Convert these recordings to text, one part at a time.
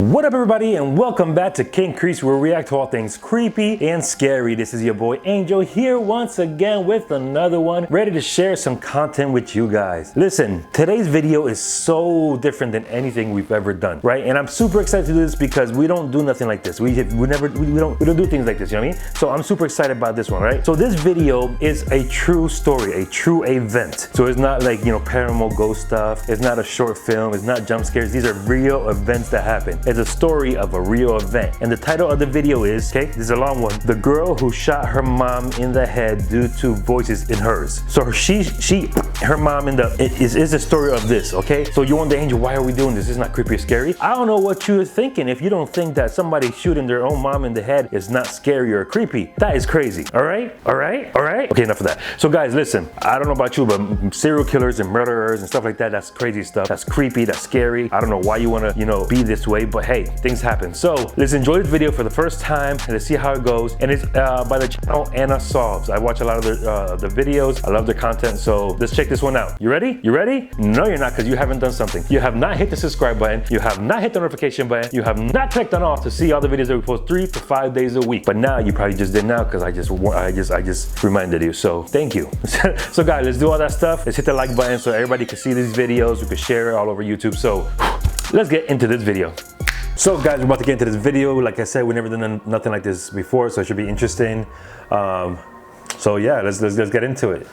What up everybody, and welcome back to King Crease, where we react to all things creepy and scary. This is your boy Angel here once again with another one, ready to share some content with you guys. Listen, today's video is so different than anything we've ever done, right? And I'm super excited to do this because we don't do nothing like this. We don't do things like this, you know what I mean? So I'm super excited about this one, right? So this video is a true story, a true event. So it's not like, you know, paranormal ghost stuff. It's not a short film. It's not jump scares. These are real events that happen. It's a story of a real event. And the title of the video is, okay, this is a long one, The Girl Who Shot Her Mom in the Head Due to Voices in Hers. So her mom in the, is the story of this, okay? So you wonder, Angel, why are we doing this? This is not creepy or scary. I don't know what you're thinking if you don't think that somebody shooting their own mom in the head is not scary or creepy. That is crazy, all right? All right? All right? Okay, enough of that. So guys, listen, I don't know about you, but serial killers and murderers and stuff like that, that's crazy stuff. That's creepy, that's scary. I don't know why you wanna, you know, be this way, but hey, things happen. So let's enjoy this video for the first time and let's see how it goes. And it's by the channel Anna Solves. I watch a lot of the videos. I love their content. So let's check this one out. You ready? You ready? No, you're not, because you haven't done something. You have not hit the subscribe button. You have not hit the notification button. You have not clicked on all to see all the videos that we post 3 to 5 days a week. But now you probably just did now because I just reminded you. So thank you. So guys, let's do all that stuff. Let's hit the like button so everybody can see these videos. We can share it all over YouTube. So let's get into this video. So guys, we're about to get into this video. Like I said, we've never done nothing like this before, so it should be interesting. So yeah, let's get into it.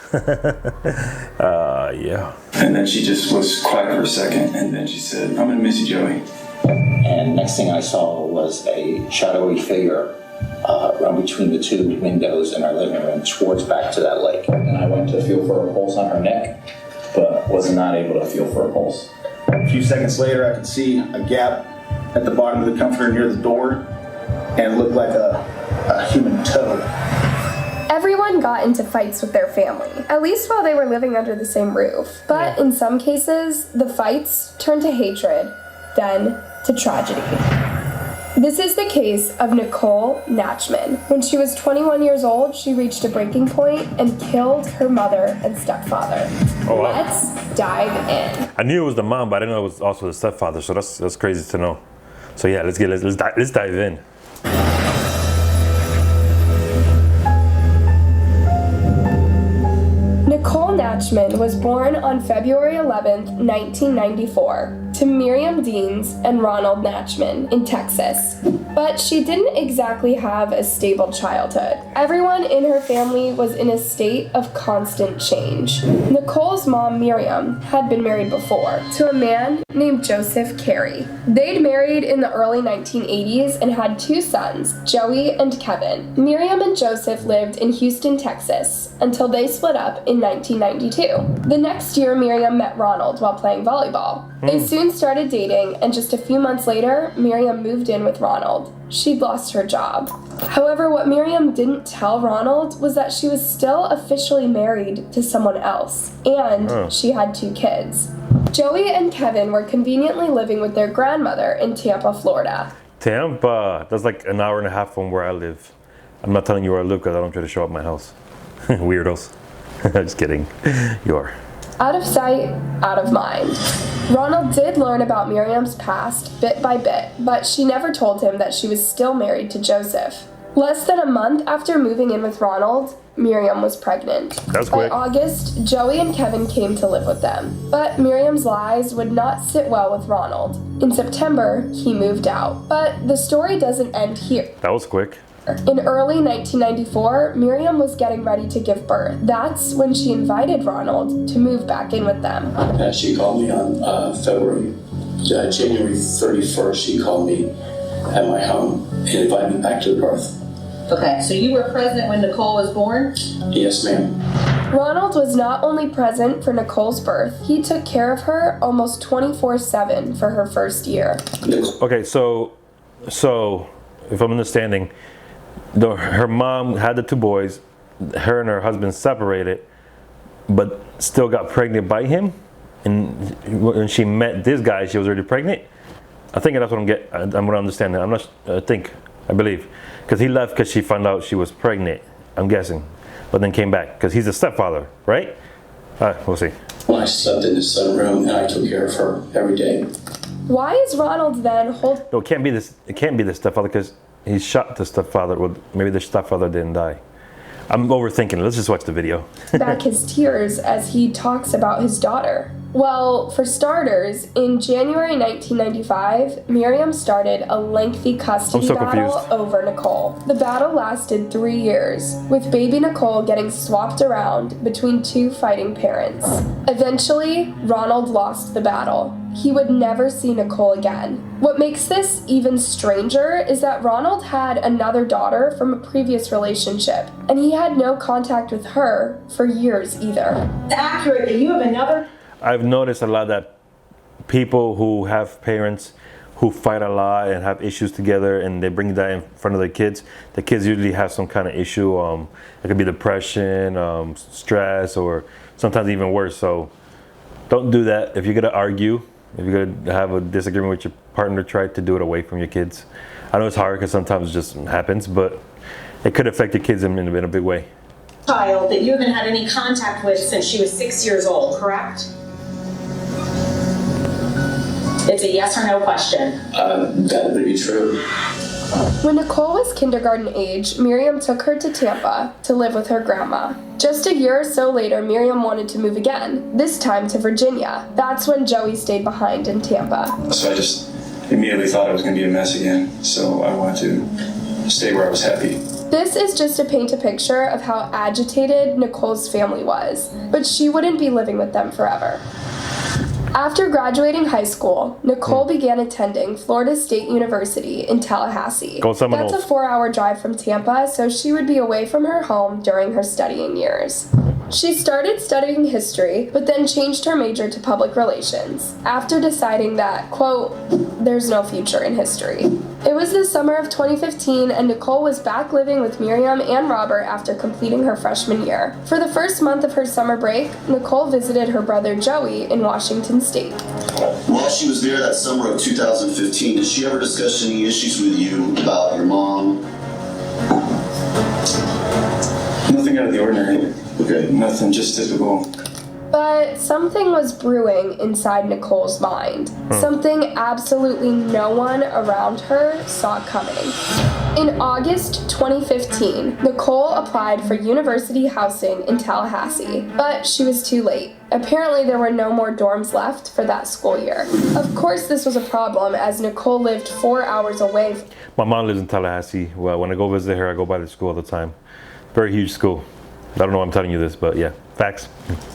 Yeah. And then she just was quiet for a second, and then she said, "I'm gonna miss you, Joey." And next thing I saw was a shadowy figure run between the two windows in our living room towards back to that lake. And I went to feel for a pulse on her neck, but was not able to feel for a pulse. A few seconds later, I could see a gap at the bottom of the comforter near the door, and it looked like a human toe. Everyone got into fights with their family, at least while they were living under the same roof. But in some cases, the fights turned to hatred, then to tragedy. This is the case of Nicole Natchman. When she was 21 years old, she reached a breaking point and killed her mother and stepfather. Oh, wow. Let's dive in. I knew it was the mom, but I didn't know it was also the stepfather. So that's crazy to know. So yeah, let's dive in. Nicole Natchman was born on February 11th, 1994, to Miriam Deans and Ronald Natchman in Texas. But she didn't exactly have a stable childhood. Everyone in her family was in a state of constant change. Nicole's mom, Miriam, had been married before to a man named Joseph Carey. They'd married in the early 1980s and had 2 sons, Joey and Kevin. Miriam and Joseph lived in Houston, Texas, until they split up in 1992. The next year, Miriam met Ronald while playing volleyball. They soon started dating, and just a few months later, Miriam moved in with Ronald. She'd lost her job. However, what Miriam didn't tell Ronald was that she was still officially married to someone else, and she had 2 kids. Joey and Kevin were conveniently living with their grandmother in Tampa, Florida. Tampa, that's like an hour and a half from where I live. I'm not telling you where I live because I don't try to show up my house. Weirdos. Just kidding. You are. Out of sight, out of mind. Ronald did learn about Miriam's past bit by bit, but she never told him that she was still married to Joseph. Less than a month after moving in with Ronald, Miriam was pregnant. That's quick. By August, Joey and Kevin came to live with them. But Miriam's lies would not sit well with Ronald. In September, he moved out. But the story doesn't end here. That was quick. In early 1994, Miriam was getting ready to give birth. That's when she invited Ronald to move back in with them. She called me on January 31st. She called me at my home and invited me back to the birth. Okay, so you were present when Nicole was born? Yes, ma'am. Ronald was not only present for Nicole's birth, he took care of her almost 24/7 for her first year. Okay, so if I'm understanding, her mom had the 2 boys, her and her husband separated, but still got pregnant by him. And when she met this guy, she was already pregnant. I think that's what I'm gonna understand. I'm not. I believe, because he left because she found out she was pregnant. I'm guessing, but then came back because he's a stepfather, right? We'll see. When I slept in the sunroom, and I took care of her every day. Why is Ronald then No, it can't be this. It can't be the stepfather because he shot the stepfather. Well, maybe the stepfather didn't die. I'm overthinking it. Let's just watch the video. back his tears as he talks about his daughter? Well, for starters, in January 1995, Miriam started a lengthy custody battle confused. over Nicole. The battle lasted 3 years, with baby Nicole getting swapped around between two fighting parents. Eventually, Ronald lost the battle. He would never see Nicole again. What makes this even stranger is that Ronald had another daughter from a previous relationship, and he had no contact with her for years either. It's accurate that you have another. I've noticed a lot that people who have parents who fight a lot and have issues together and they bring that in front of the kids usually have some kind of issue. It could be depression, stress, or sometimes even worse. So don't do that. If you're going to argue, if you're going to have a disagreement with your partner, try to do it away from your kids. I know it's hard because sometimes it just happens, but it could affect your kids in a big way. Child that you haven't had any contact with since she was 6 years old, correct? It's a yes or no question. That would be true. When Nicole was kindergarten age, Miriam took her to Tampa to live with her grandma. Just a year or so later, Miriam wanted to move again, this time to Virginia. That's when Joey stayed behind in Tampa. So I just immediately thought it was going to be a mess again. So I wanted to stay where I was happy. This is just to paint a picture of how agitated Nicole's family was, but she wouldn't be living with them forever. After graduating high school, Nicole began attending Florida State University in Tallahassee. Go Seminoles. That's a 4-hour drive from Tampa, so she would be away from her home during her studying years. She started studying history, but then changed her major to public relations, after deciding that, quote, there's no future in history. It was the summer of 2015, and Nicole was back living with Miriam and Robert after completing her freshman year. For the first month of her summer break, Nicole visited her brother Joey in Washington State. While she was there that summer of 2015, did she ever discuss any issues with you about your mom? Nothing out of the ordinary. Okay. Nothing, just typical. But something was brewing inside Nicole's mind. Something absolutely no one around her saw coming. In August 2015, Nicole applied for university housing in Tallahassee, but she was too late. Apparently there were no more dorms left for that school year. Of course this was a problem as Nicole lived 4 hours away. My mom lives in Tallahassee. Well, when I go visit her, I go by the school all the time. Very huge school. I don't know why I'm telling you this, but yeah, facts.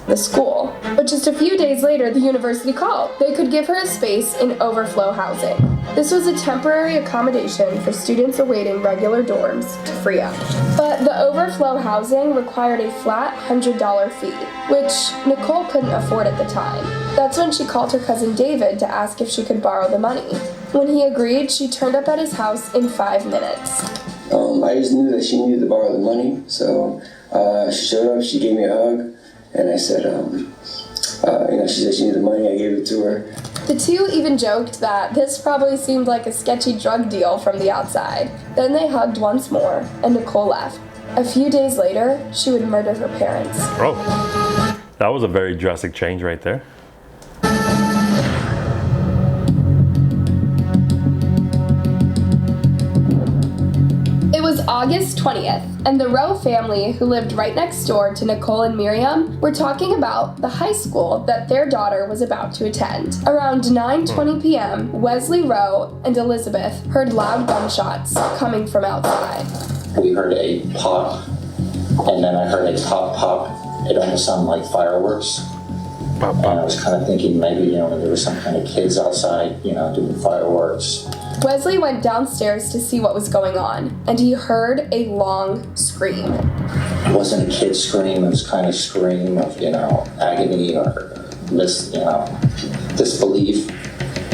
The school. But just a few days later, the university called. They could give her a space in overflow housing. This was a temporary accommodation for students awaiting regular dorms to free up. But the overflow housing required a flat $100 fee, which Nicole couldn't afford at the time. That's when she called her cousin David to ask if she could borrow the money. When he agreed, she turned up at his house in 5 minutes. I just knew that she needed to borrow the money, so she showed up, she gave me a hug, and I said, she said she needed the money, I gave it to her. The two even joked that this probably seemed like a sketchy drug deal from the outside. Then they hugged once more, and Nicole left. A few days later, she would murder her parents. Oh, that was a very drastic change right there. August 20th, and the Rowe family, who lived right next door to Nicole and Miriam, were talking about the high school that their daughter was about to attend. Around 9:20 p.m., Wesley Rowe and Elizabeth heard loud gunshots coming from outside. We heard a pop, and then I heard a pop pop. It almost sounded like fireworks. Pop, And I pop. was kind of thinking maybe, there were some kind of kids outside, doing fireworks. Wesley went downstairs to see what was going on, and he heard a long scream. It wasn't a kid scream, it was kind of scream of, agony or disbelief.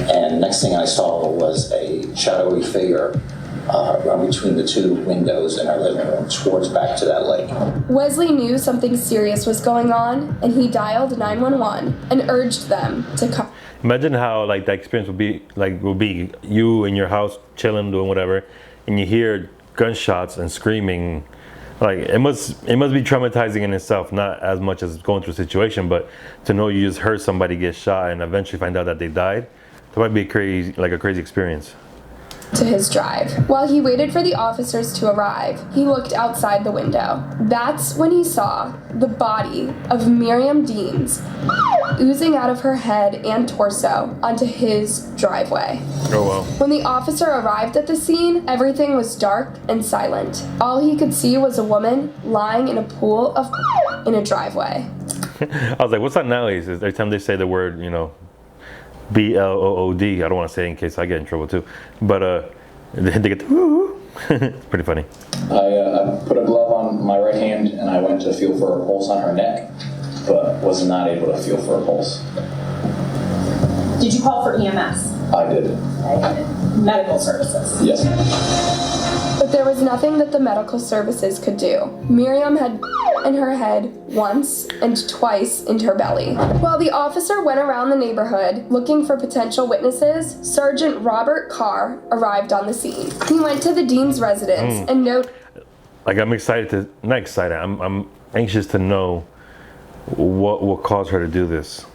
And next thing I saw was a shadowy figure run between the two windows in our living room towards back to that lake. Wesley knew something serious was going on, and he dialed 911 and urged them to come. Imagine how that experience would be you in your house chilling, doing whatever, and you hear gunshots and screaming. It must be traumatizing in itself, not as much as going through a situation, but to know you just heard somebody get shot and eventually find out that they died. That might be a crazy experience. To his drive. While he waited for the officers to arrive, he looked outside the window. That's when he saw the body of Miriam Deans oozing out of her head and torso onto his driveway. Oh well. When the officer arrived at the scene, everything was dark and silent. All he could see was a woman lying in a pool of in a driveway. I was like, what's that nowadays? Every time they say the word, BLOOD. I don't want to say it in case I get in trouble too. But they get the woo. It's pretty funny. I put a glove on my right hand and I went to feel for a pulse on her neck, but was not able to feel for a pulse. Did you call for EMS? I did. Medical services? Yes. But there was nothing that the medical services could do. Miriam had in her head once and twice in her belly. While the officer went around the neighborhood looking for potential witnesses, Sergeant Robert Carr arrived on the scene. He went to the Dean's residence and I'm anxious to know what will cause her to do this.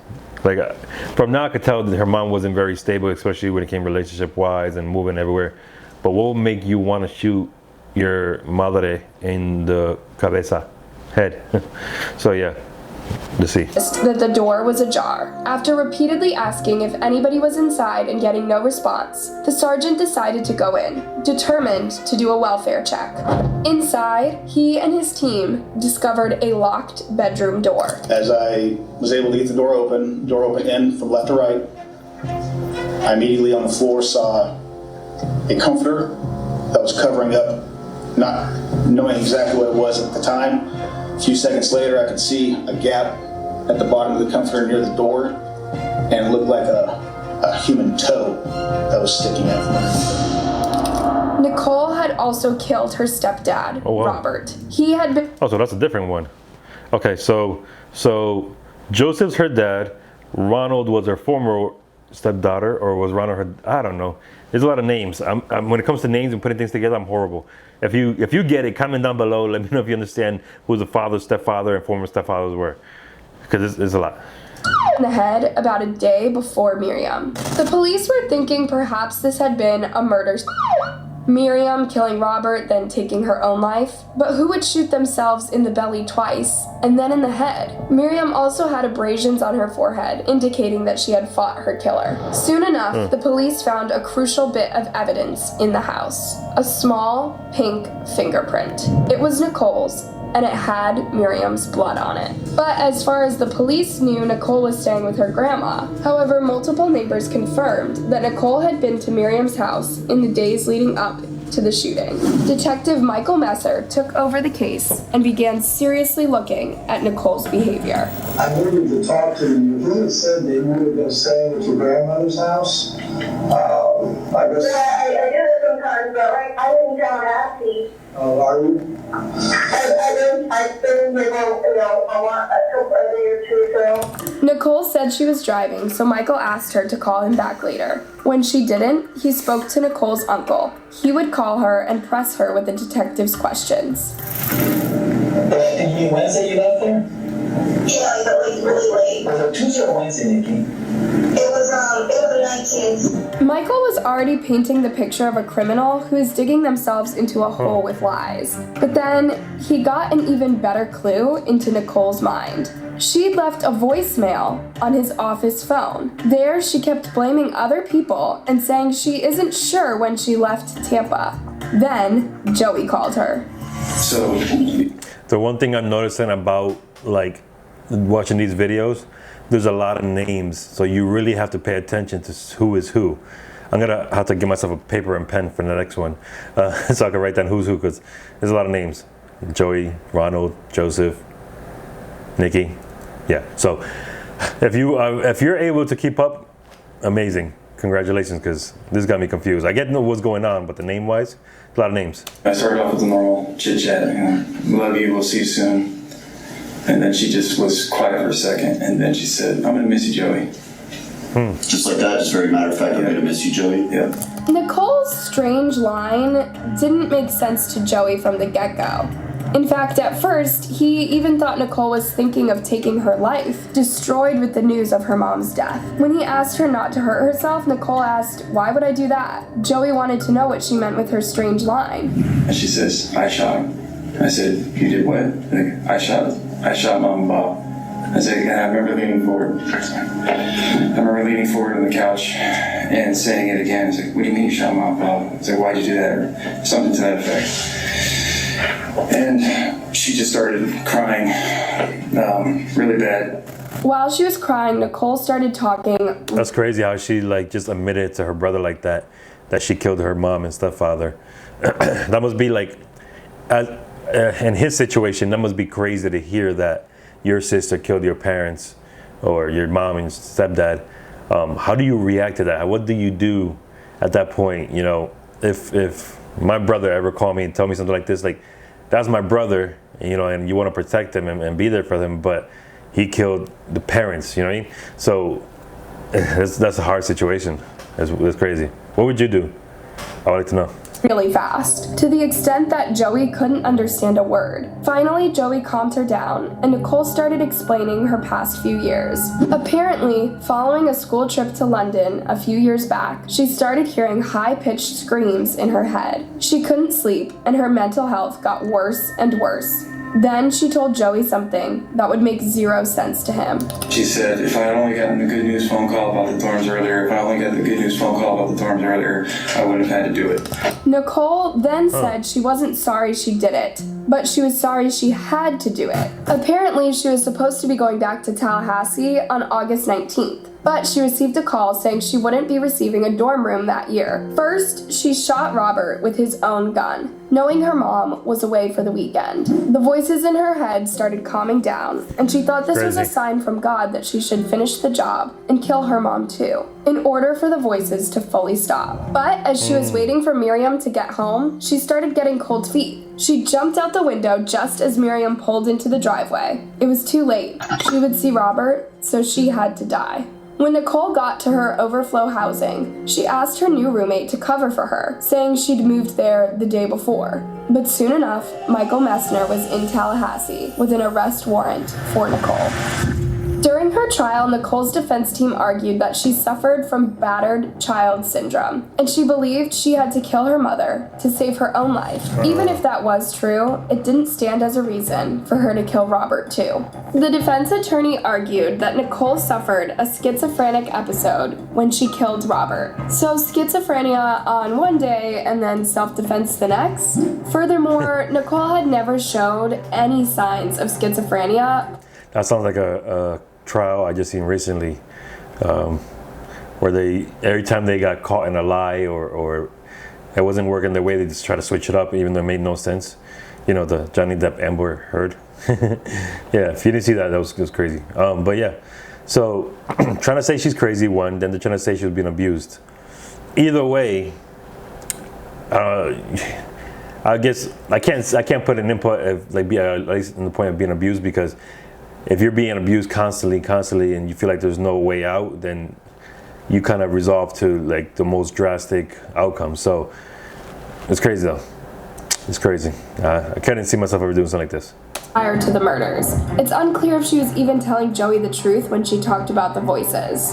From now I could tell that her mom wasn't very stable, especially when it came relationship-wise and moving everywhere. But what will make you want to shoot your madre in the cabeza, head? So yeah, let's see. That the door was ajar. After repeatedly asking if anybody was inside and getting no response, the sergeant decided to go in, determined to do a welfare check. Inside, he and his team discovered a locked bedroom door. As I was able to get the door open in from left to right, I immediately on the floor saw a comforter that was covering up, not knowing exactly what it was at the time. A few seconds later, I could see a gap at the bottom of the comforter near the door, and it looked like a human toe that was sticking out from it. Nicole had also killed her stepdad, Robert. He had been... Oh, so that's a different one. Okay, so Joseph's her dad, Ronald was her former stepdaughter, or was Ronald her... I don't know. There's a lot of names. When it comes to names and putting things together, I'm horrible. If you get it, comment down below. Let me know if you understand who the father, stepfather, and former stepfathers were, because it's a lot. In the head about a day before Miriam. The police were thinking perhaps this had been a murder. Miriam killing Robert, then taking her own life. But who would shoot themselves in the belly twice, and then in the head? Miriam also had abrasions on her forehead, indicating that she had fought her killer. Soon enough, the police found a crucial bit of evidence in the house. A small, pink fingerprint. It was Nicole's, and it had Miriam's blood on it. But as far as the police knew, Nicole was staying with her grandma. However, multiple neighbors confirmed that Nicole had been to Miriam's house in the days leading up to the shooting. Detective Michael Messer took over the case and began seriously looking at Nicole's behavior. I needed to talk to them. You really said they would have been staying at your grandmother's house. I guess. Yeah, I do it sometimes, but I didn't tell Nancy. Oh, are you? I spend with a day or two, so. Nicole said she was driving, so Michael asked her to call him back later. When she didn't, he spoke to Nicole's uncle. He would call her and press her with the detective's questions. Wednesday you left there? Yeah, but like really late. Was it Tuesday or Wednesday, Nikki? It was the 19th. Michael was already painting the picture of a criminal who is digging themselves into a hole with lies. But then he got an even better clue into Nicole's mind. She'd left a voicemail on his office phone. There, she kept blaming other people and saying she isn't sure when she left Tampa. Then, Joey called her. So, the one thing I'm noticing about watching these videos, there's a lot of names, so you really have to pay attention to who is who. I'm gonna have to give myself a paper and pen for the next one, so I can write down who's who, because there's a lot of names. Joey, Ronald, Joseph, Nikki. Yeah, so if you're able to keep up, amazing. Congratulations, because this got me confused. I get to know what's going on, but the name-wise, a lot of names. I started off with the normal chit-chat, love you, we'll see you soon. And then she just was quiet for a second, and then she said, I'm gonna miss you, Joey. Just like that, just very matter of fact, I'm gonna miss you, Joey. Yeah. Nicole's strange line didn't make sense to Joey from the get-go. In fact, at first, he even thought Nicole was thinking of taking her life, destroyed with the news of her mom's death. When he asked her not to hurt herself, Nicole asked, "Why would I do that?" Joey wanted to know what she meant with her strange line. And she says, "I shot him." I said, "You did what?" Like, I shot Mom and Bob. I said, and I remember leaning forward. On the couch and saying it again. I was like, "What do you mean you shot Mom and Bob?" I was like, "Why'd you do that?" Or something to that effect. And she just started crying really bad. While she was crying, Nicole started talking. That's crazy how she like just admitted to her brother like that she killed her mom and stepfather. That must be like, in his situation, that must be crazy to hear that your sister killed your parents or your mom and stepdad. How do you react to that? What do you do at that point? You know, if my brother ever called me and tell me something like this, like, that's my brother, you know, and you want to protect him and be there for them, but he killed the parents, you know what I mean? So that's a hard situation. That's crazy. What would you do? I would like to know. Really fast, to the extent that Joey couldn't understand a word. Finally, Joey calmed her down, and Nicole started explaining her past few years. Apparently, following a school trip to London a few years back, she started hearing high-pitched screams in her head. She couldn't sleep, and her mental health got worse and worse. Then she told Joey something that would make zero sense to him. She said, "If I had only gotten the good news phone call about the dorms earlier, I wouldn't have had to do it." Nicole then said she wasn't sorry she did it, but she was sorry she had to do it. Apparently, she was supposed to be going back to Tallahassee on August 19th. But she received a call saying she wouldn't be receiving a dorm room that year. First, she shot Robert with his own gun, knowing her mom was away for the weekend. The voices in her head started calming down, and she thought this was a sign from God that she should finish the job and kill her mom too, in order for the voices to fully stop. But as she was waiting for Miriam to get home, she started getting cold feet. She jumped out the window just as Miriam pulled into the driveway. It was too late. She would see Robert, so she had to die. When Nicole got to her overflow housing, she asked her new roommate to cover for her, saying she'd moved there the day before. But soon enough, Michael Messner was in Tallahassee with an arrest warrant for Nicole. During her trial, Nicole's defense team argued that she suffered from battered child syndrome, and she believed she had to kill her mother to save her own life. Even if that was true, it didn't stand as a reason for her to kill Robert too. The defense attorney argued that Nicole suffered a schizophrenic episode when she killed Robert. So schizophrenia on one day and then self-defense the next? Furthermore, Nicole had never showed any signs of schizophrenia. That sounds like a trial I just seen recently, where every time they got caught in a lie or it wasn't working the way, they just try to switch it up, even though it made no sense. You know, the Johnny Depp Amber Heard. Yeah, if you didn't see that, that was crazy. But yeah, so trying to say she's crazy, one, then they're trying to say she was being abused. Either way, I guess I can't put an input of like at least in the point of being abused, because if you're being abused constantly and you feel like there's no way out, then you kind of resolve to like the most drastic outcome. So it's crazy though. It's crazy. I couldn't see myself ever doing something like this. Prior to the murders. It's unclear if she was even telling Joey the truth when she talked about the voices.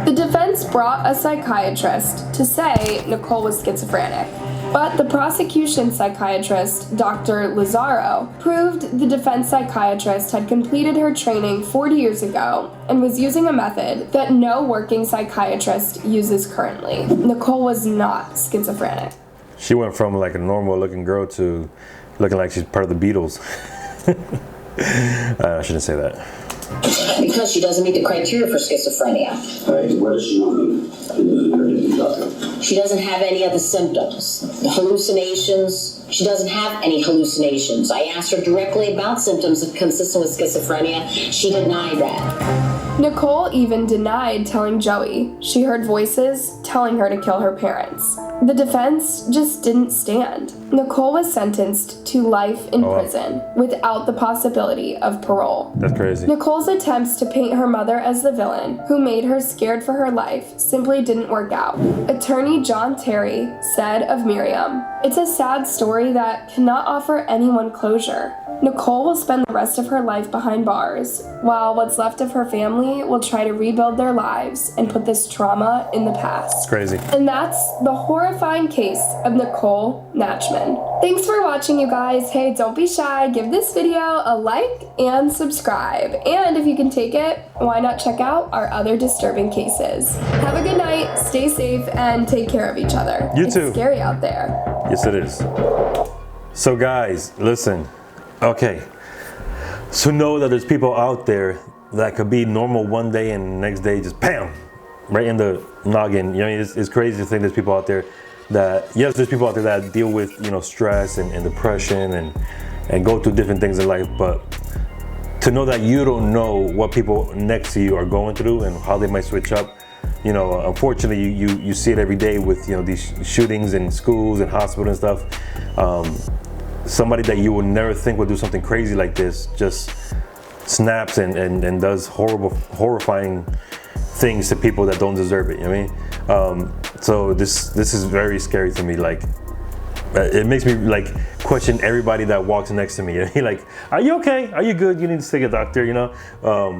The defense brought a psychiatrist to say Nicole was schizophrenic. But the prosecution psychiatrist, Dr. Lazaro, proved the defense psychiatrist had completed her training 40 years ago and was using a method that no working psychiatrist uses currently. Nicole was not schizophrenic. She went from like a normal looking girl to looking like she's part of the Beatles. I shouldn't say that. Because she doesn't meet the criteria for schizophrenia. What does she mean? She doesn't have any of the symptoms. The hallucinations, she doesn't have any hallucinations. I asked her directly about symptoms consistent with schizophrenia. She denied that. Nicole even denied telling Joey she heard voices telling her to kill her parents. The defense just didn't stand. Nicole was sentenced to life in prison without the possibility of parole. That's crazy. Nicole's attempts to paint her mother as the villain, who made her scared for her life, simply didn't work out. Attorney John Terry said of Miriam, "It's a sad story that cannot offer anyone closure. Nicole will spend the rest of her life behind bars, while what's left of her family will try to rebuild their lives and put this trauma in the past." It's crazy. And that's the horrifying case of Nicole Natchman. Thanks for watching, you guys. Hey, don't be shy. Give this video a like and subscribe. And if you can take it, why not check out our other disturbing cases? Have a good night, stay safe, and take care of each other. You too. It's scary out there. Yes, it is. So guys, listen. Okay. So know that there's people out there that could be normal one day and the next day just bam, right in the noggin. You know, it's crazy to think there's people out there that, yes, there's people out there that deal with, you know, stress and depression and go through different things in life, but to know that you don't know what people next to you are going through and how they might switch up. You know, unfortunately, you see it every day with, you know, these shootings in schools and hospitals and stuff. Somebody that you would never think would do something crazy like this just snaps and does horrifying things to people that don't deserve it. You know what I mean? So this is very scary to me. Like, it makes me like question everybody that walks next to me. Like, are you okay? Are you good? You need to see a doctor, you know?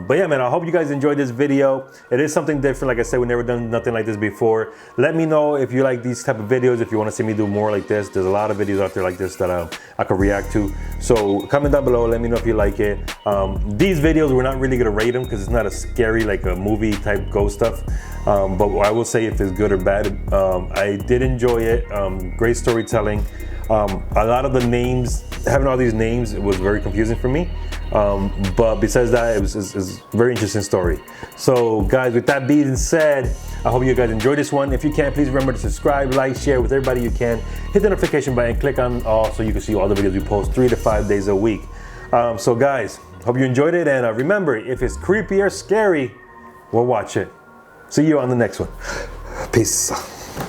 But yeah, man, I hope you guys enjoyed this video. It is something different. Like I said, we've never done nothing like this before. Let me know if you like these type of videos, if you want to see me do more like this. There's a lot of videos out there like this that I could react to. So comment down below, let me know if you like it. These videos, we're not really gonna rate them because it's not a scary, like a movie type ghost stuff. But I will say if it's good or bad. I did enjoy it. Great storytelling. A lot of the names, having all these names, it was very confusing for me. But besides that, it was a very interesting story. So guys, with that being said, I hope you guys enjoyed this one. If you can, please remember to subscribe, like, share with everybody you can. Hit the notification button, click on all so you can see all the videos we post 3 to 5 days a week. So guys, hope you enjoyed it. And remember, if it's creepy or scary, we'll watch it. See you on the next one. Peace.